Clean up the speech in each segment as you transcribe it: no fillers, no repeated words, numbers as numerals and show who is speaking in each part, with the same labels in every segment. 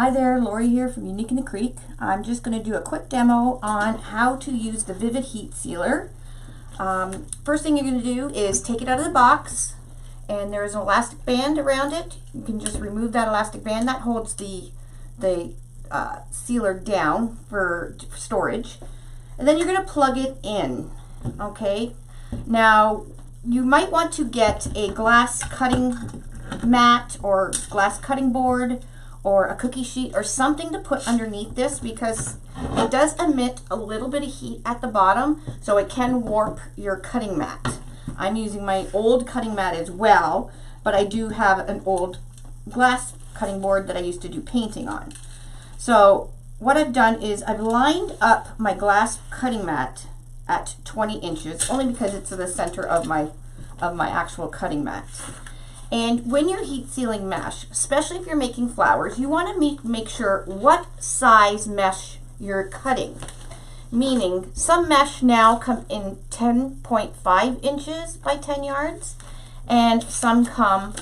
Speaker 1: Hi there, Lori here from Unique in the Creek. I'm just going to do a quick demo on how to use the Vivid Heat Sealer. First thing you're going to do is take it out of the box, and there's an elastic band around it. You can just remove that elastic band. That holds the sealer down for storage. And then you're going to plug it in, okay? Now, you might want to get a glass cutting mat or glass cutting board or a cookie sheet or something to put underneath this, because it does emit a little bit of heat at the bottom, so it can warp your cutting mat. I'm using my old cutting mat as well, but I do have an old glass cutting board that I used to do painting on. So what I've done is I've lined up my glass cutting mat at 20 inches, only because it's in the center of my actual cutting mat. And when you're heat sealing mesh, especially if you're making flowers, you want to make sure what size mesh you're cutting. Meaning, some mesh now come in 10.5 inches by 10 yards, and some come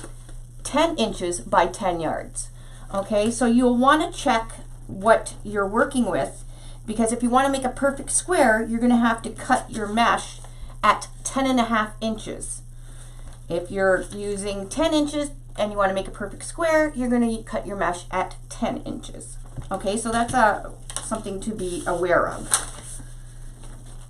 Speaker 1: 10 inches by 10 yards. Okay, so you'll want to check what you're working with, because if you want to make a perfect square, you're going to have to cut your mesh at 10.5 inches. If you're using 10 inches and you want to make a perfect square, you're going to cut your mesh at 10 inches. Okay, so that's something to be aware of.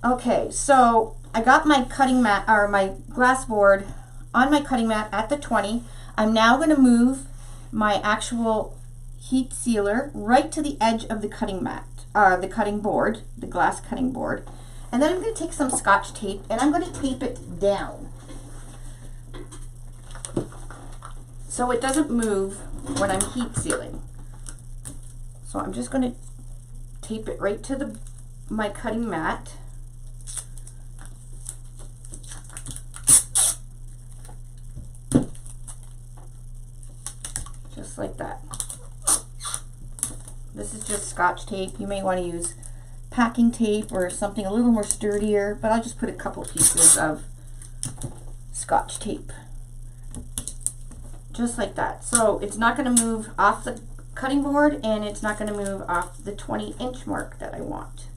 Speaker 1: Okay, so I got my cutting mat, or my glass board, on my cutting mat at the 20. I'm now going to move my actual heat sealer right to the edge of the cutting mat, the cutting board, the glass cutting board. And then I'm going to take some Scotch tape and I'm going to tape it down, so it doesn't move when I'm heat sealing. So I'm just going to tape it right to my cutting mat. Just like that. This is just Scotch tape. You may want to use packing tape or something a little more sturdier, but I'll just put a couple pieces of Scotch tape. Just like that. So it's not going to move off the cutting board, and it's not going to move off the 20-inch mark that I want.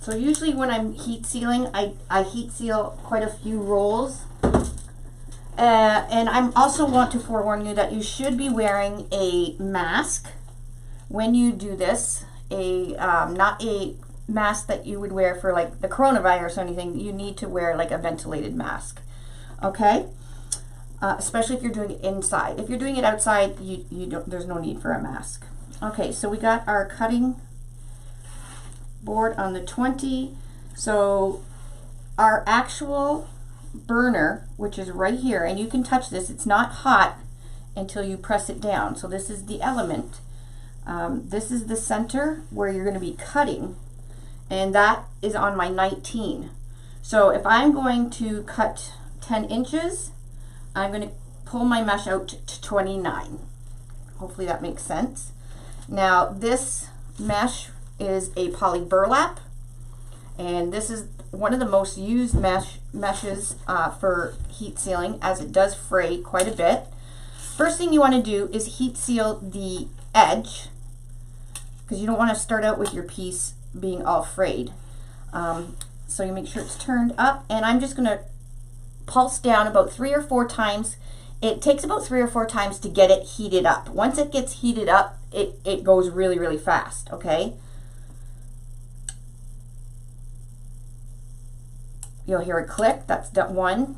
Speaker 1: So usually when I'm heat sealing, I heat seal quite a few rolls. And I also want to forewarn you that you should be wearing a mask when you do this. Not a mask that you would wear for like the coronavirus or anything. You need to wear like a ventilated mask, okay? Especially if you're doing it inside. If you're doing it outside, there's no need for a mask. Okay, so we got our cutting board on the 20. So our actual burner, which is right here, and you can touch this, it's not hot until you press it down. So this is the element. This is the center where you're going to be cutting, and that is on my 19. So if I'm going to cut 10 inches, I'm going to pull my mesh out to 29. Hopefully that makes sense. Now this mesh is a poly burlap, and this is one of the most used meshes for heat sealing, as it does fray quite a bit. First thing you want to do is heat seal the edge, because you don't want to start out with your piece being all frayed. So you make sure it's turned up, and I'm just going to pulse down about 3 or 4 times. It takes about 3 or 4 times to get it heated up. Once it gets heated up, it goes really, really fast, okay? You'll hear a click. That's one.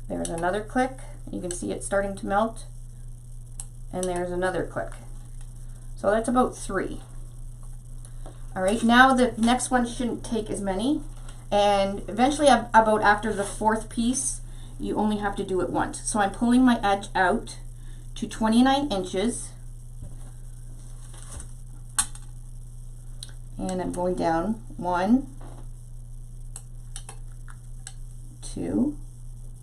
Speaker 1: There's another click. You can see it starting to melt. And there's another click. So that's about 3. All right, now the next one shouldn't take as many. And eventually, about after the 4th piece, you only have to do it once. So I'm pulling my edge out to 29 inches. And I'm going down 1, 2,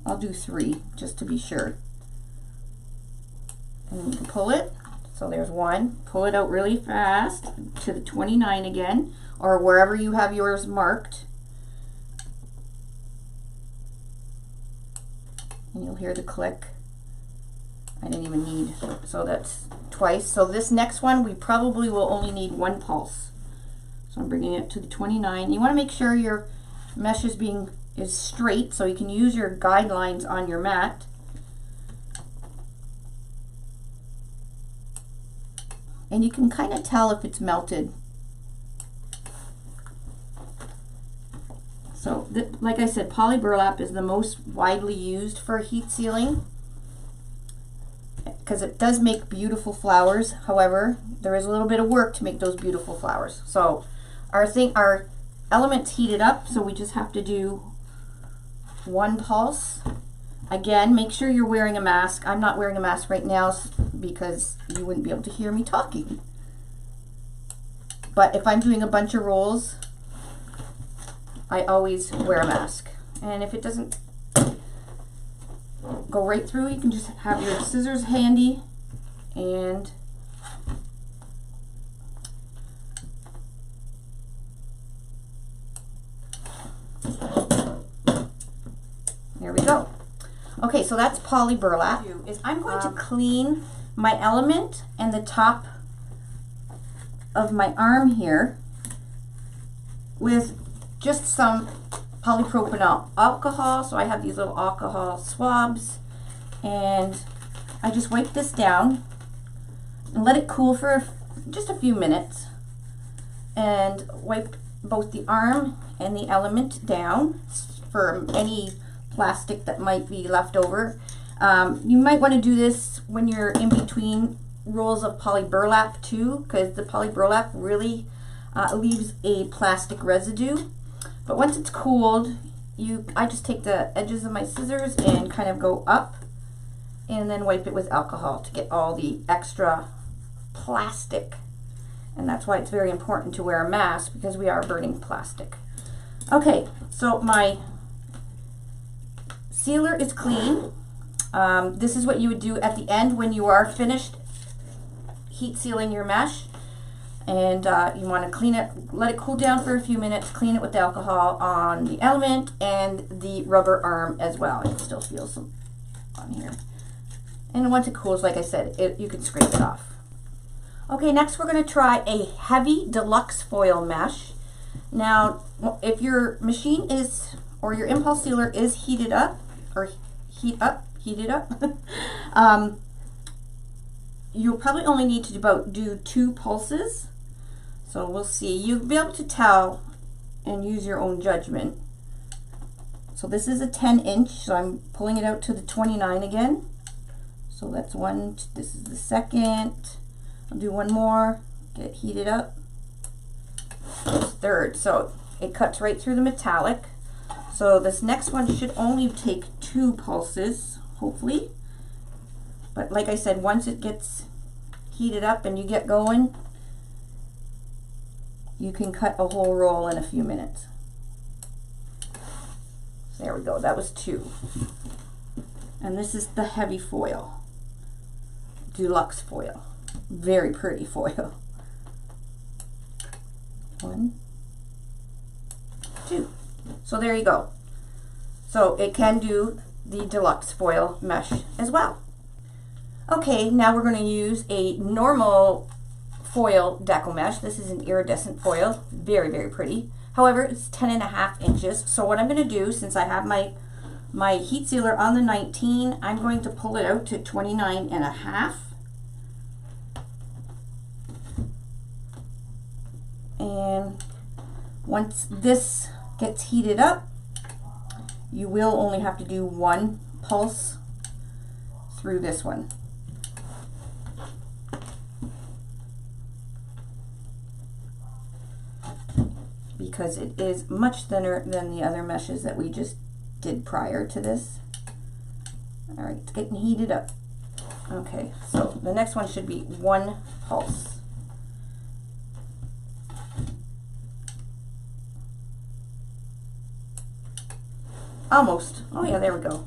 Speaker 1: I'll do 3 just to be sure. And you can pull it. So there's 1. Pull it out really fast to the 29 again, or wherever you have yours marked. and you'll hear the click. I didn't even need, so that's twice. So this next one, we probably will only need 1 pulse. So I'm bringing it to the 29. You want to make sure your mesh is straight, so you can use your guidelines on your mat. And you can kind of tell if it's melted. So like I said, poly burlap is the most widely used for heat sealing because it does make beautiful flowers. However, there is a little bit of work to make those beautiful flowers. So our element's heated up, so we just have to do 1 pulse. Again, make sure you're wearing a mask. I'm not wearing a mask right now because you wouldn't be able to hear me talking. But if I'm doing a bunch of rolls, I always wear a mask. And if it doesn't go right through, you can just have your scissors handy and there we go. Okay, so that's poly burlap. I'm going to clean my element and the top of my arm here with just some polypropylene alcohol. So I have these little alcohol swabs, and I just wipe this down and let it cool for just a few minutes, and wipe both the arm and the element down for any plastic that might be left over. You might want to do this when you're in between rolls of poly burlap too, because the poly burlap really leaves a plastic residue. But once it's cooled, I just take the edges of my scissors and kind of go up and then wipe it with alcohol to get all the extra plastic. And that's why it's very important to wear a mask, because we are burning plastic. Okay, so my sealer is clean. This is what you would do at the end when you are finished heat sealing your mesh. And you want to clean it, let it cool down for a few minutes, clean it with alcohol on the element and the rubber arm as well. I can still feel some on here. And once it cools, like I said, you can scrape it off. Okay, next we're going to try a heavy deluxe foil mesh. Now, if your machine is, or your impulse sealer is heated up, or heated up, you'll probably only need to do 2 pulses. So we'll see. You'll be able to tell and use your own judgment. So this is a 10-inch, so I'm pulling it out to the 29 again. So that's 1, this is the second. I'll do 1 more, get it heated up. Third, so it cuts right through the metallic. So this next one should only take 2 pulses, hopefully. But like I said, once it gets heated up and you get going, you can cut a whole roll in a few minutes. There we go, that was 2. And this is the heavy foil, deluxe foil. Very pretty foil. 1, 2. So there you go. So it can do the deluxe foil mesh as well. Okay, now we're going to use a normal foil Deco mesh. This is an iridescent foil, very, very pretty. However, it's 10.5 inches. So what I'm going to do, since I have my heat sealer on the 19, I'm going to pull it out to 29.5. And once this gets heated up, you will only have to do 1 pulse through this one. Because it is much thinner than the other meshes that we just did prior to this. All right, it's getting heated up. Okay, so the next one should be 1 pulse. Almost. Oh yeah, there we go.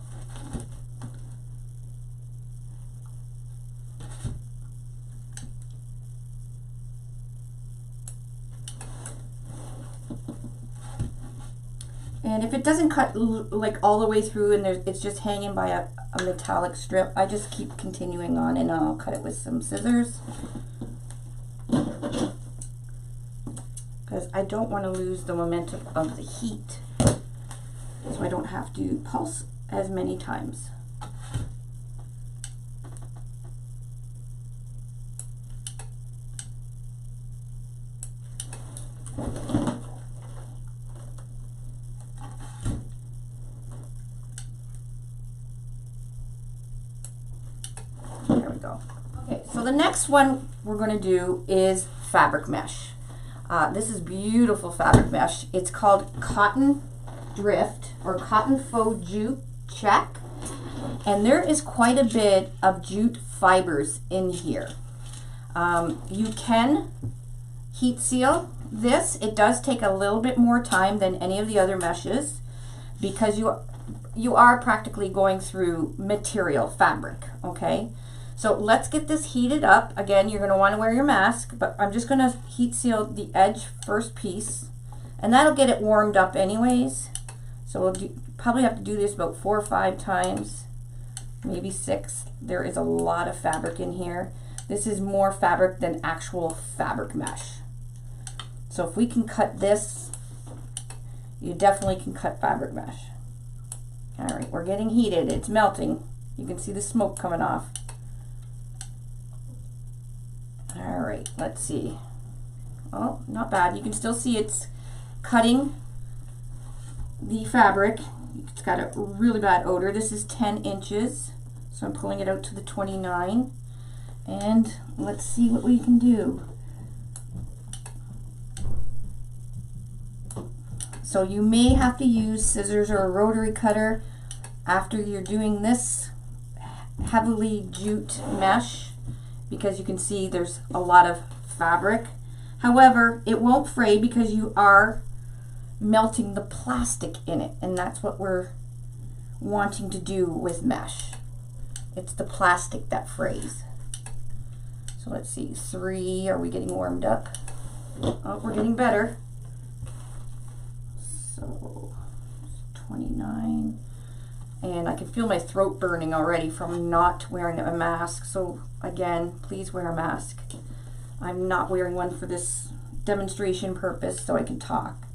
Speaker 1: And if it doesn't cut like all the way through and it's just hanging by a metallic strip, I just keep continuing on and I'll cut it with some scissors. Because I don't want to lose the momentum of the heat, so I don't have to pulse as many times. There we go. Okay, so the next one we're going to do is fabric mesh. This is beautiful fabric mesh. It's called Cotton Drift or Cotton Faux Jute Check. And there is quite a bit of jute fibers in here. You can heat seal this. It does take a little bit more time than any of the other meshes because you are practically going through material fabric, okay? So let's get this heated up. Again, you're going to want to wear your mask, but I'm just going to heat seal the edge first piece, and that'll get it warmed up anyways. So we'll probably have to do this about 4 or 5 times, maybe 6. There is a lot of fabric in here. This is more fabric than actual fabric mesh. So if we can cut this, you definitely can cut fabric mesh. All right, we're getting heated. It's melting. You can see the smoke coming off. All right, let's see. Oh, not bad. You can still see it's cutting the fabric. It's got a really bad odor. This is 10 inches, so I'm pulling it out to the 29. And let's see what we can do. So you may have to use scissors or a rotary cutter after you're doing this heavily jute mesh, because you can see there's a lot of fabric. However, it won't fray because you are melting the plastic in it, and that's what we're wanting to do with mesh. It's the plastic that frays. So let's see, 3, are we getting warmed up? Oh, we're getting better. So 29. And I can feel my throat burning already from not wearing a mask. So again, please wear a mask. I'm not wearing one for this demonstration purpose so I can talk.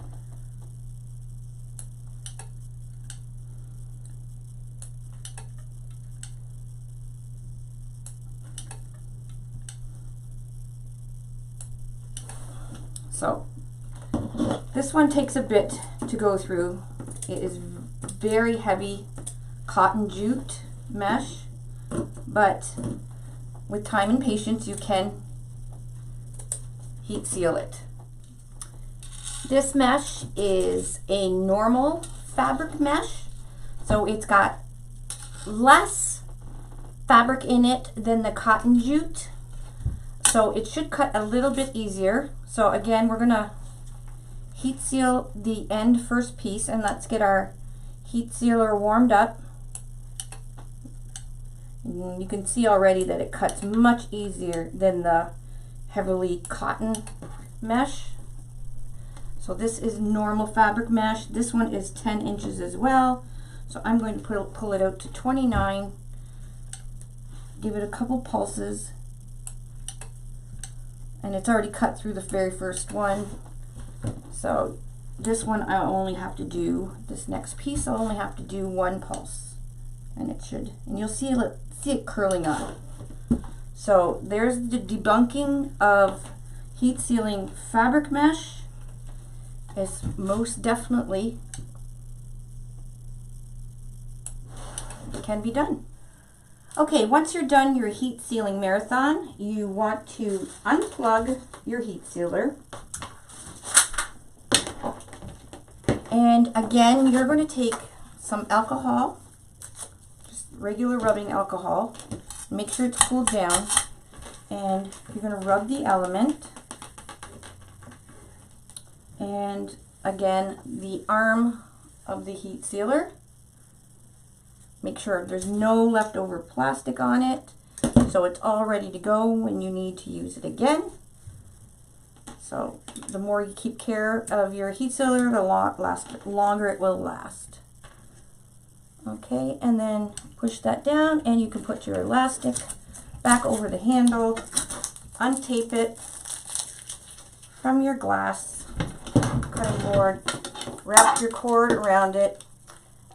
Speaker 1: So this one takes a bit to go through. It is very heavy cotton jute mesh, but with time and patience you can heat seal it. This mesh is a normal fabric mesh, so it's got less fabric in it than the cotton jute, so it should cut a little bit easier. So again, we're gonna heat seal the end first piece, and let's get our heat sealer warmed up. And you can see already that it cuts much easier than the heavily cotton mesh. So this is normal fabric mesh. This one is 10 inches as well. So I'm going to pull it out to 29. Give it a couple pulses. And it's already cut through the very first one. So this one I'll only have to do, this next piece I'll only have to do 1 pulse. And it should, and you'll see it curling up. So there's the debunking of heat sealing fabric mesh. Is most definitely can be done. Okay, once you're done your heat sealing marathon, you want to unplug your heat sealer. And again, you're going to take some alcohol, just regular rubbing alcohol. Make sure it's cooled down, and you're going to rub the element. And again, the arm of the heat sealer. Make sure there's no leftover plastic on it, so it's all ready to go when you need to use it again. So So the more you keep care of your heat sealer, the longer it will last. Okay, and then push that down, and you can put your elastic back over the handle, untape it from your glass cutting board, wrap your cord around it,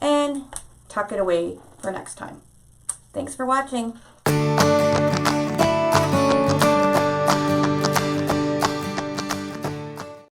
Speaker 1: and tuck it away for next time. Thanks for watching.